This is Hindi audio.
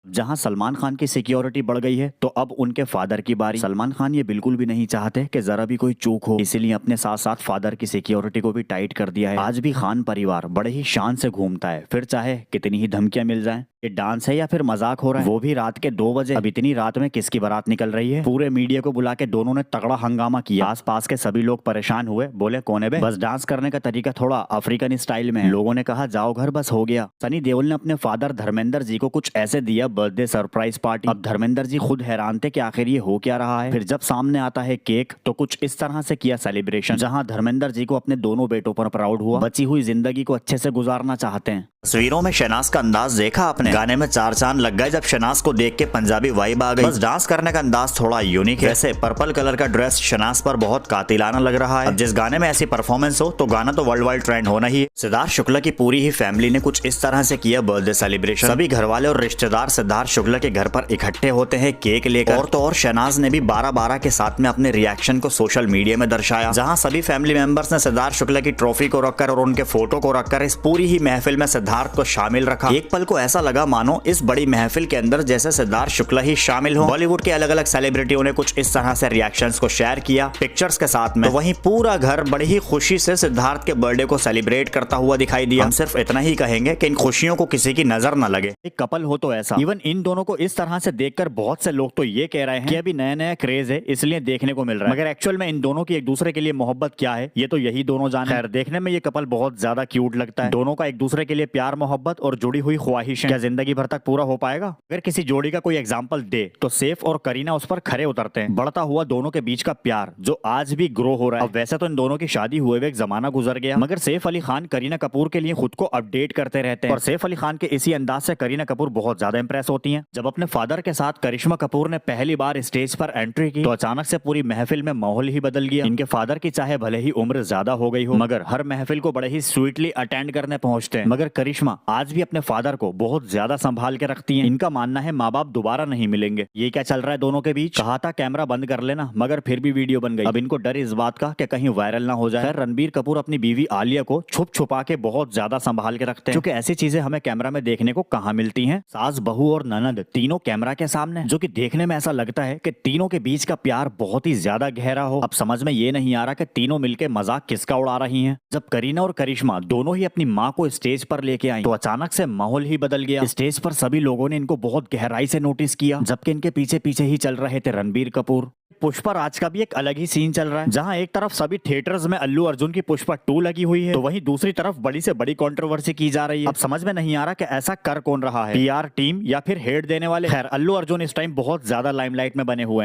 जहां सलमान खान की सिक्योरिटी बढ़ गई है तो अब उनके फादर की बारी। सलमान खान ये बिल्कुल भी नहीं चाहते कि जरा भी कोई चूक हो, इसीलिए अपने साथ साथ फादर की सिक्योरिटी को भी टाइट कर दिया है। आज भी खान परिवार बड़े ही शान से घूमता है, फिर चाहे कितनी ही धमकियां मिल जाएं। ये डांस है या फिर मजाक हो रहा है, वो भी रात के 2 बजे। अब इतनी रात में किसकी बारात निकल रही है? पूरे मीडिया को बुला के दोनों ने तगड़ा हंगामा किया। आस पास के सभी लोग परेशान हुए, बोले कोने बे, बस डांस करने का तरीका थोड़ा अफ्रीकन स्टाइल में है। लोगों ने कहा जाओ घर, बस हो गया। सनी देओल ने अपने फादर धर्मेंद्र जी को कुछ ऐसे दिया बर्थडे सरप्राइज पार्टी। अब धर्मेंद्र जी खुद हैरान थे कि आखिर ये हो क्या रहा है। फिर जब सामने आता है केक तो कुछ इस तरह से किया सेलिब्रेशन, जहां धर्मेंद्र जी को अपने दोनों बेटों पर प्राउड हुआ। बची हुई जिंदगी को अच्छे से गुजारना चाहते हैं। तस्वीरों में शहनाज का अंदाज देखा आपने? गाने में 4 चांद लग गए जब शहनाज को देख के पंजाबी वाइब आ गई। बस डांस करने का अंदाज थोड़ा यूनिक है। वैसे पर्पल कलर का ड्रेस शहनाज पर बहुत कातिलाना लग रहा है। अब जिस गाने में ऐसी परफॉर्मेंस हो तो गाना तो वर्ल्ड वाइड ट्रेंड होना ही है। सिद्धार्थ शुक्ला की पूरी ही फैमिली ने कुछ इस तरह से किया बर्थडे सेलिब्रेशन। सभी घर वाले और रिश्तेदार सिद्धार्थ शुक्ला के घर पर इकट्ठे होते हैं केक लेकर। और तो और शहनाज ने भी 12-12 के साथ में अपने रिएक्शन को सोशल मीडिया में दर्शाया, जहां सभी फैमिली मेंबर्स ने सिद्धार्थ शुक्ला की ट्रॉफी को रखकर और उनके फोटो को रखकर इस पूरी ही महफिल में सिद्धार्थ को शामिल रखा। एक पल को ऐसा लगा मानो इस बड़ी महफिल के अंदर जैसे सिद्धार्थ शुक्ला ही शामिल हो। बॉलीवुड के अलग अलग सेलिब्रिटियों ने कुछ इस तरह से रिएक्शंस को शेयर किया पिक्चर्स के साथ में। तो वहीं पूरा घर बड़ी ही खुशी से सिद्धार्थ के बर्थडे को सेलिब्रेट करता हुआ दिखाई दिया। हम सिर्फ इतना ही कहेंगे कि इन खुशियों को किसी की नजर न लगे। एक कपल हो तो ऐसा। इवन इन दोनों को इस तरह से देखकर बहुत से लोग तो ये कह रहे हैं कि अभी नया नया क्रेज है इसलिए देखने को मिल रहा है, मगर एक्चुअल में इन दोनों की एक दूसरे के लिए मोहब्बत क्या है ये तो यही दोनों जाने। खैर, देखने में ये कपल बहुत ज्यादा क्यूट लगता है। दोनों का एक दूसरे के लिए प्यार मोहब्बत और जुड़ी हुई ख्वाहिशें क्या जिंदगी भर तक पूरा हो पाएगा? अगर किसी जोड़ी का कोई एग्जाम्पल दे तो सैफ और करीना उस पर खरे उतरते हैं। बढ़ता हुआ दोनों के बीच का प्यार जो आज भी ग्रो हो रहा है। अब वैसे तो इन दोनों की शादी हुए हुए एक जमाना गुजर गया, मगर सैफ अली खान करीना कपूर के लिए खुद को अपडेट करते रहते हैं। और सैफ अली खान के इसी अंदाज से करीना कपूर बहुत ज्यादा इंप्रेस होती हैं। जब अपने फादर के साथ करिश्मा कपूर ने पहली बार स्टेज पर एंट्री की तो अचानक से पूरी महफिल में माहौल ही बदल गया। इनके फादर की चाहे भले ही उम्र ज्यादा हो गई हो, मगर हर महफिल को बड़े ही स्वीटली अटेंड करने पहुंचते हैं। मगर करिश्मा आज भी अपने फादर को बहुत ज्यादा संभाल के रखती हैं। इनका मानना है माँ बाप दोबारा नहीं मिलेंगे। ये क्या चल रहा है दोनों के बीच? कहा था कैमरा बंद कर लेना, मगर फिर भी वीडियो बन गई। अब इनको डर इस बात का कि कहीं वायरल ना हो जाए। रणबीर कपूर अपनी बीवी आलिया को छुप छुपा के बहुत ज्यादा संभाल के रखते हैं, क्योंकि ऐसी चीजें हमें कैमरा में देखने को कहाँ मिलती हैं। सास, बहू और ननद तीनों कैमरा के सामने, जो कि देखने में ऐसा लगता है कि तीनों के बीच का प्यार बहुत ही ज्यादा गहरा हो। अब समझ में ये नहीं आ रहा कि तीनों मिलके मजाक किसका उड़ा रही हैं। जब करीना और करिश्मा दोनों ही अपनी माँ को स्टेज पर लेके आई तो अचानक से माहौल ही बदल गया। स्टेज पर सभी लोगों ने इनको बहुत गहराई से नोटिस किया, जबकि इनके पीछे पीछे ही चल रहे थे रणबीर कपूर। पुष्पा राज का भी एक अलग ही सीन चल रहा है, जहां एक तरफ सभी थिएटर्स में अल्लू अर्जुन की पुष्पा 2 लगी हुई है, तो वहीं दूसरी तरफ बड़ी से बड़ी कंट्रोवर्सी की जा रही है। अब समझ में नहीं आ रहा कि ऐसा कर कौन रहा है, पीआर टीम या फिर हेड देने वाले। खैर, अल्लू अर्जुन इस टाइम बहुत ज्यादा लाइमलाइट में बने हुए हैं।